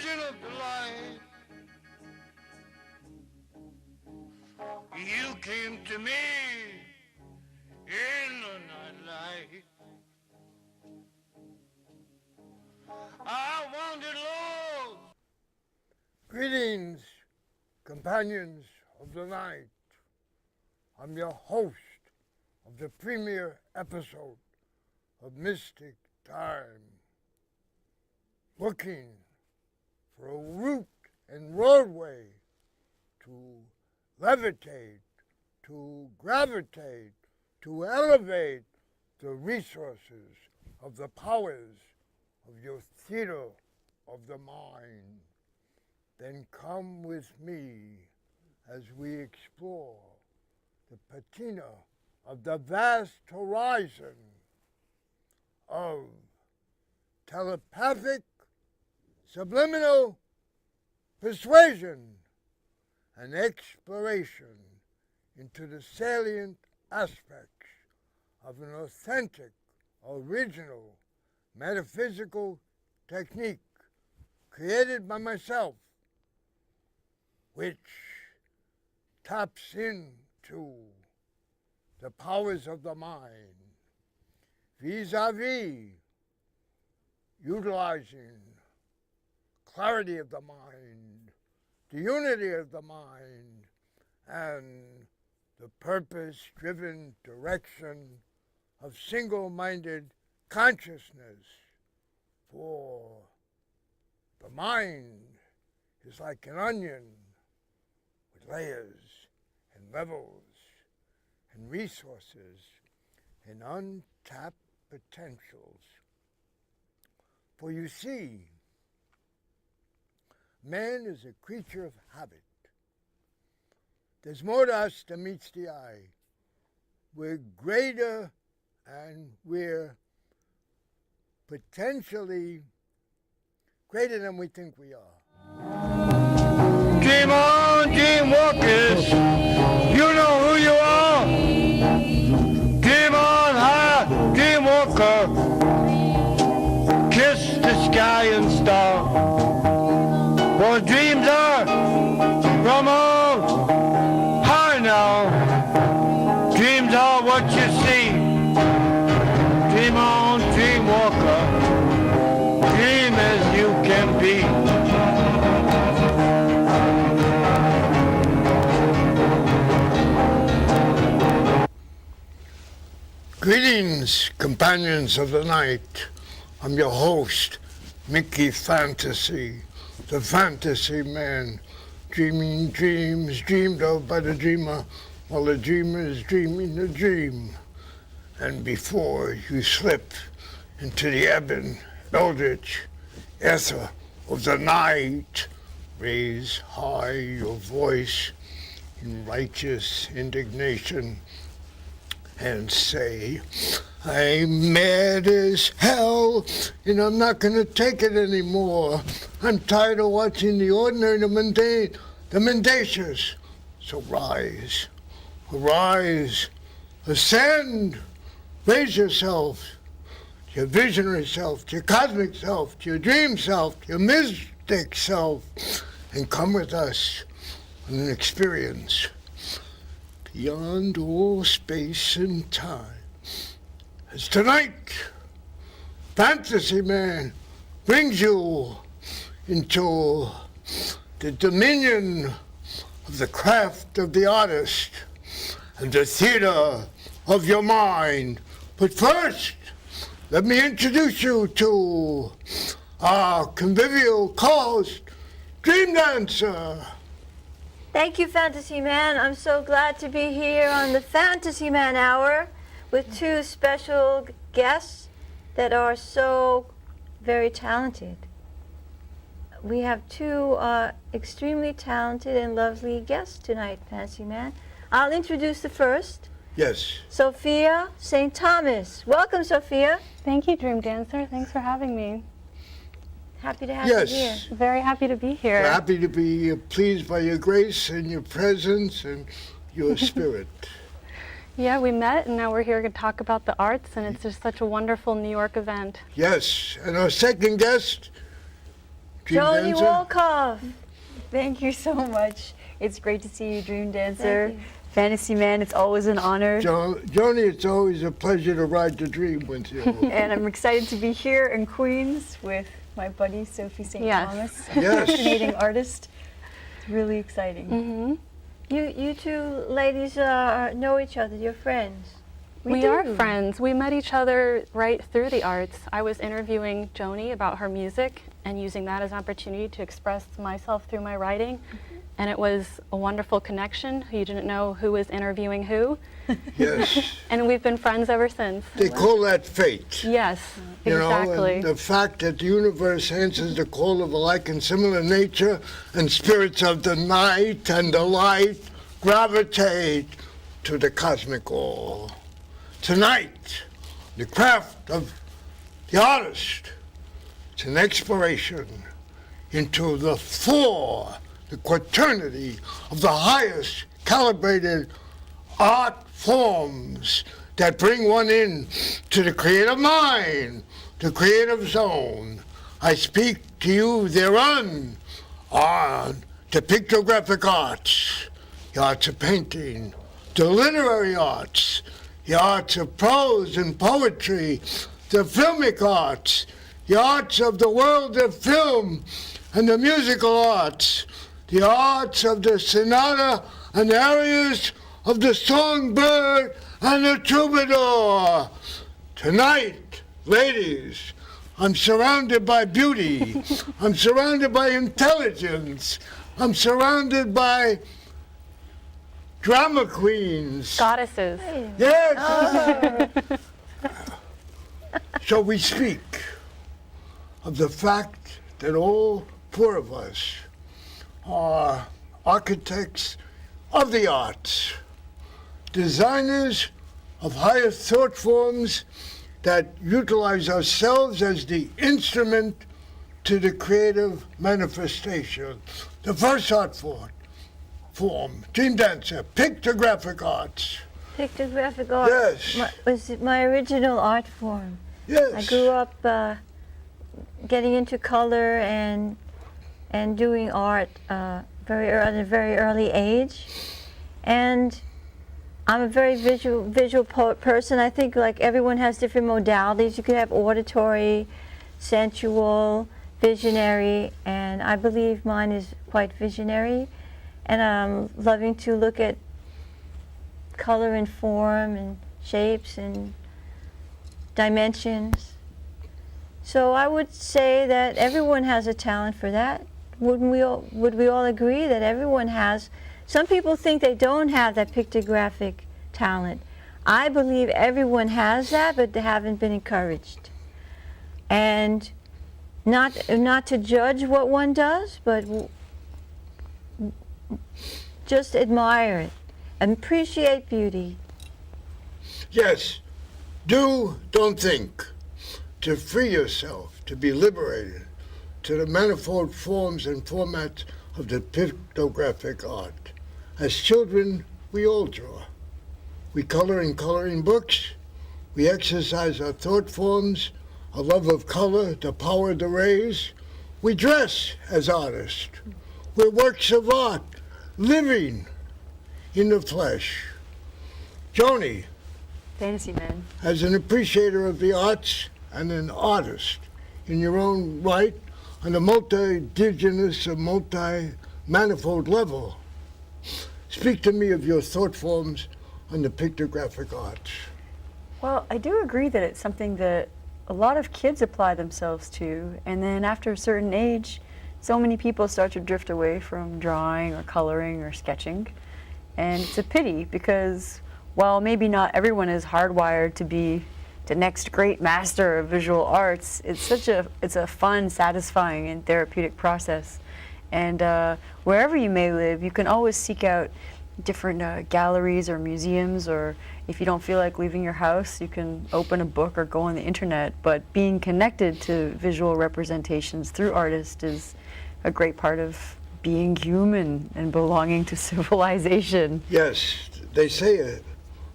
vision of the light. You came to me in the nightlight. I wanted love. Greetings, companions of the night. I'm your host of the premiere episode of Mystic Time, looking for a route and roadway to levitate, to gravitate, to elevate the resources of the powers of your theater of the mind. Then come with me as we explore the patina of the vast horizon of telepathic, subliminal persuasion and exploration into the salient aspects of an authentic, original, metaphysical technique created by myself, which taps into the powers of the mind, vis-a-vis utilizing clarity of the mind, the unity of the mind, and the purpose-driven direction of single-minded consciousness. For the mind is like an onion with layers and levels and resources and untapped potentials. For you see, man is a creature of habit. There's more to us than meets the eye. We're greater and we're potentially greater than we think we are. Dream on, dream walkers. You know who you are. Dream on high, dream walker. Kiss the sky and star. For dreams are from on high now. Dreams are what you see. Dream on, dream walker. Dream as you can be. Greetings, companions of the night. I'm your host, Mickey Fantasy, the Fantasy Man, dreaming dreams dreamed of by the dreamer while the dreamer is dreaming a dream. And before you slip into the ebon, eldritch ether of the night, raise high your voice in righteous indignation and say, I'm mad as hell, and I'm not going to take it anymore. I'm tired of watching the ordinary, the mundane, the mendacious. So rise, arise, ascend, raise yourself, to your visionary self, to your cosmic self, to your dream self, to your mystic self, and come with us on an experience beyond all space and time. As tonight, Fantasy Man brings you into the dominion of the craft of the artist and the theater of your mind. But first, let me introduce you to our convivial co-host, Dream Dancer. Thank you, Fantasy Man. I'm so glad to be here on the Fantasy Man Hour with two special guests that are so very talented. We have two extremely talented and lovely guests tonight, Fantasy Man. I'll introduce the first. Yes. Sophia St. Thomas. Welcome, Sophia. Thank you, Dream Dancer. Thanks for having me. Happy to have you here. Yes. Very happy to be here. We're happy to be pleased by your grace and your presence and your spirit. Yeah, we met and now we're here to talk about the arts, and it's just such a wonderful New York event. Yes, and our second guest, Dream Joni Dancer? Wolkoff. Thank you so much. It's great to see you, Dream Dancer. Thank you. Fantasy Man, it's always an honor. Joni, it's always a pleasure to ride the dream with you. And I'm excited to be here in Queens with my buddy Sophie St. Yes. Thomas, Yes. fascinating artist. It's really exciting. Hmm. You two ladies know each other. You're friends. We do. are friends. We met each other right through the arts. I was interviewing Joni about her music and using that as an opportunity to express myself through my writing. And it was a wonderful connection. You didn't know who was interviewing who. Yes. And we've been friends ever since. They call that fate. Yes, You know, exactly. and the fact that the universe answers the call of a like and similar nature, and spirits of the night and the light gravitate to the cosmic all. Tonight, the craft of the artist, it's an exploration into the quaternity of the highest calibrated art forms that bring one in to the creative mind, the creative zone. I speak to you thereon on the pictographic arts, the arts of painting, the literary arts, the arts of prose and poetry, the filmic arts, the arts of the world of film and the musical arts, the arts of the sonata and arias of the songbird and the troubadour. Tonight, ladies, I'm surrounded by beauty. I'm surrounded by intelligence. I'm surrounded by drama queens. Goddesses. Yes. So we speak of the fact that all four of us are architects of the arts, designers of higher thought forms that utilize ourselves as the instrument to the creative manifestation. The first art form, Dream Dancer, pictographic arts. Pictographic art Yes. was my original art form. Yes. I grew up getting into color and doing art at a very early age, and I'm a very visual person. I think like everyone has different modalities. You could have auditory, sensual, visionary, and I believe mine is quite visionary. And I'm loving to look at color and form and shapes and dimensions. So I would say that everyone has a talent for that. Would we all agree that everyone has? Some people think they don't have that pictographic talent. I believe everyone has that, but they haven't been encouraged. And not to judge what one does, but just admire it, appreciate beauty. Yes. Don't think. To free yourself, to be liberated to the manifold forms and formats of the pictographic art. As children, we all draw. We color in coloring books. We exercise our thought forms, a love of color, the power of the rays. We dress as artists. We're works of art, living in the flesh. Joni, Fantasy Man. as an appreciator of the arts and an artist in your own right, on a multi-indigenous and multi-manifold level, speak to me of your thought forms on the pictographic arts. Well, I do agree that it's something that a lot of kids apply themselves to, and then after a certain age, so many people start to drift away from drawing or coloring or sketching. And it's a pity because while maybe not everyone is hardwired to be the next great master of visual arts, it's a fun, satisfying, and therapeutic process. And wherever you may live, you can always seek out different galleries or museums, or if you don't feel like leaving your house, you can open a book or go on the internet. But being connected to visual representations through artists is a great part of being human and belonging to civilization. Yes, they say a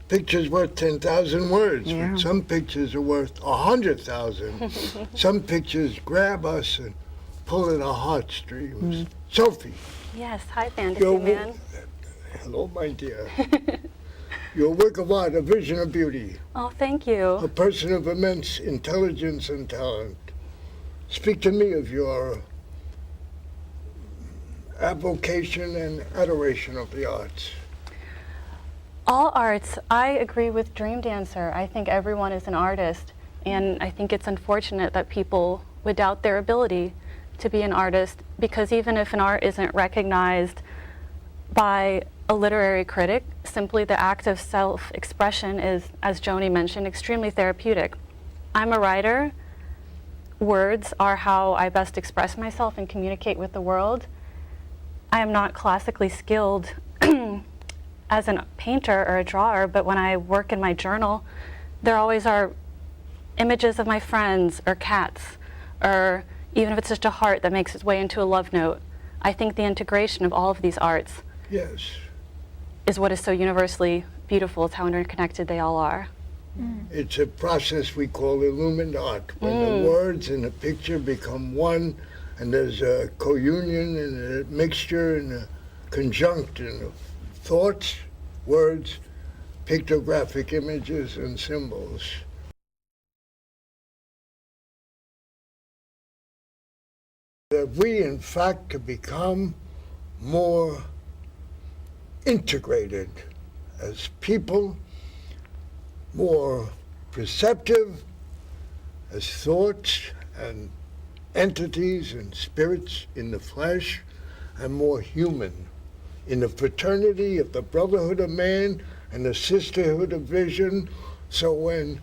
picture's worth 10,000 words, Yeah. but some pictures are worth 100,000. Some pictures grab us and pulling our heartstrings. Sophie, Yes, hi, Fantasy your Man. hello, my dear. Your work of art, a vision of beauty, Oh, thank you. a person of immense intelligence and talent. Speak to me of your avocation and adoration of the arts. All arts, I agree with Dream Dancer. I think everyone is an artist, and I think it's unfortunate that people would doubt their ability to be an artist, because even if an art isn't recognized by a literary critic, simply the act of self-expression is, as Joni mentioned, extremely therapeutic. I'm a writer. Words are how I best express myself and communicate with the world. I am not classically skilled as a painter or a drawer, but when I work in my journal, there always are images of my friends or cats, or even if it's just a heart that makes its way into a love note. I think the integration of all of these arts Yes. is what is so universally beautiful. It's how interconnected they all are. It's a process we call illumined art, when the words in a picture become one, and there's a co-union and a mixture and a conjunction of thoughts, words, pictographic images, and symbols. That we, in fact, to become more integrated as people, more perceptive as thoughts and entities and spirits in the flesh, and more human in the fraternity of the brotherhood of man and the sisterhood of vision. So when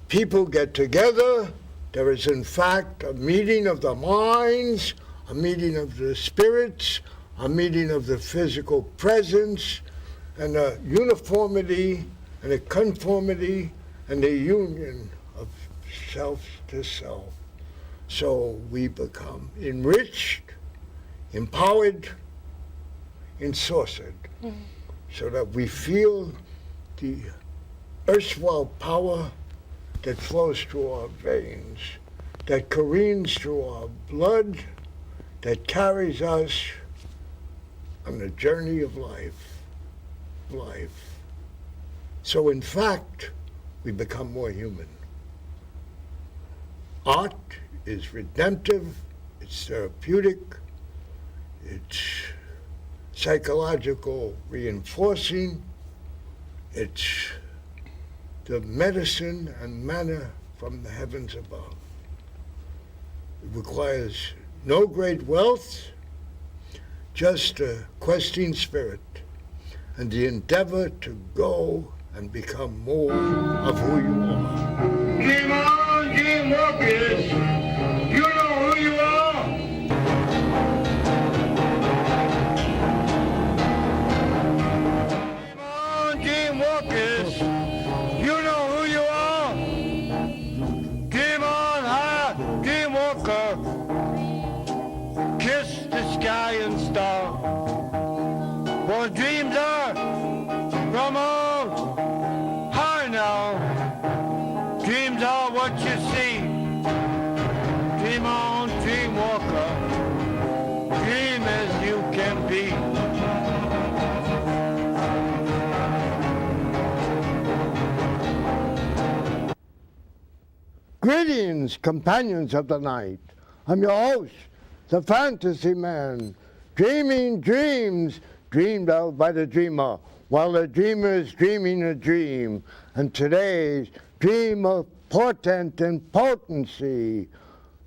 people get together, there is in fact a meeting of the minds, a meeting of the spirits, a meeting of the physical presence, and a uniformity and a conformity and a union of self to self. So we become enriched, empowered, ensorcelled, so that we feel the erstwhile power that flows through our veins, that careens through our blood, that carries us on the journey of life. So in fact, we become more human. Art is redemptive, it's therapeutic, it's psychological reinforcing, it's the medicine and manna from the heavens above. It requires no great wealth, just a questing spirit and the endeavor to go and become more of who you are. Dream on, dream walkers. You know who you are. Dream on, dream walkers. You know who you are. Dream on high, dream walker. Kiss the sky and star. For dreams are from on high now. Dreams are what you see. Dream on, dream walker. Dream as you can be. Greetings, companions of the night. I'm your host, the Fantasy Man, dreaming dreams dreamed of by the dreamer, while the dreamer is dreaming a dream. And today's dream of portent and potency,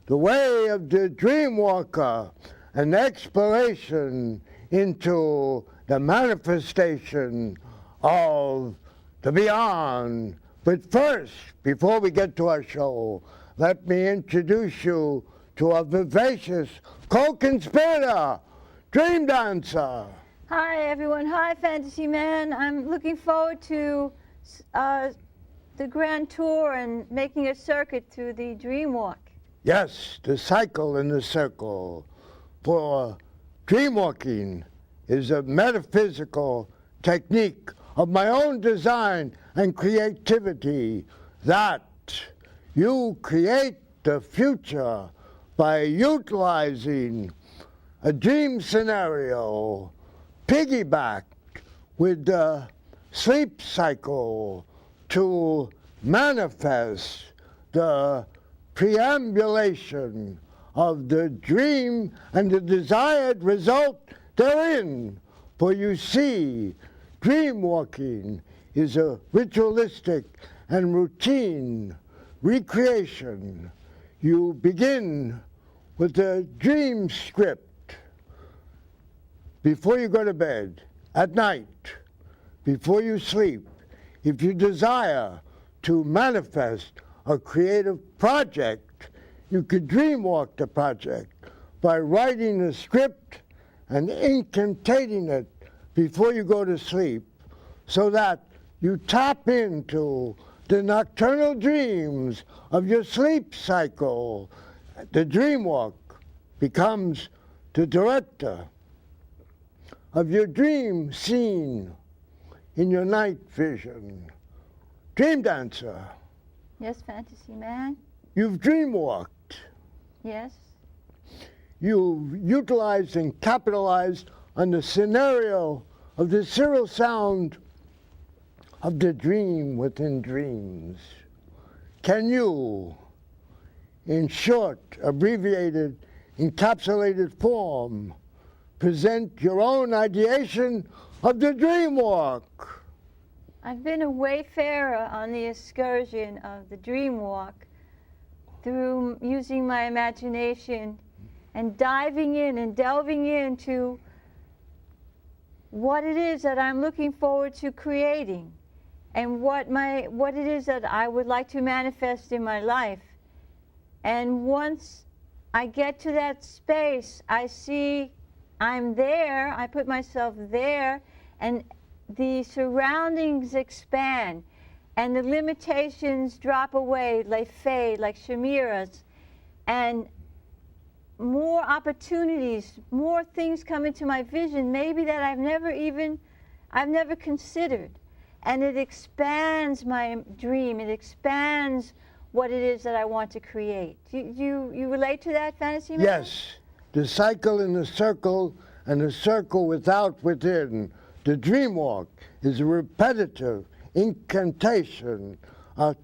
the way of the dream walker, an exploration into the manifestation of the beyond. But first, before we get to our show, let me introduce you to a vivacious co-conspirator, Dream Dancer. Hi, everyone. Hi, Fantasy Man. I'm looking forward to the grand tour and making a circuit through the Dream Walk. Yes, the cycle and the circle. For dreamwalking is a metaphysical technique of my own design and creativity that you create the future by utilizing a dream scenario piggybacked with the sleep cycle to manifest the preambulation of the dream and the desired result therein. For you see, dream walking is a ritualistic and routine recreation. You begin with a dream script before you go to bed, at night, before you sleep. If you desire to manifest a creative project, you could dream walk the project by writing a script and incantating it before you go to sleep, so that you tap into the nocturnal dreams of your sleep cycle. The dream walk becomes the director of your dream scene in your night vision. Dream dancer, Yes, Fantasy Man. you've dream walked. Yes. You've utilized and capitalized on the scenario of the serial sound of the dream within dreams. Can you, in short, abbreviated, encapsulated form, present your own ideation of the dream walk? I've been a wayfarer on the excursion of the dream walk through using my imagination and diving in and delving into what it is that I'm looking forward to creating and what it is that I would like to manifest in my life. And once I get to that space, I see I'm there, I put myself there, and the surroundings expand and the limitations drop away, they fade like chimeras, and more opportunities, more things come into my vision, maybe that I've never considered. And it expands my dream, it expands what it is that I want to create. You relate to that, Fantasy Man? Yes, the cycle in the circle and the circle without within. The dream walk is a repetitive incantation, a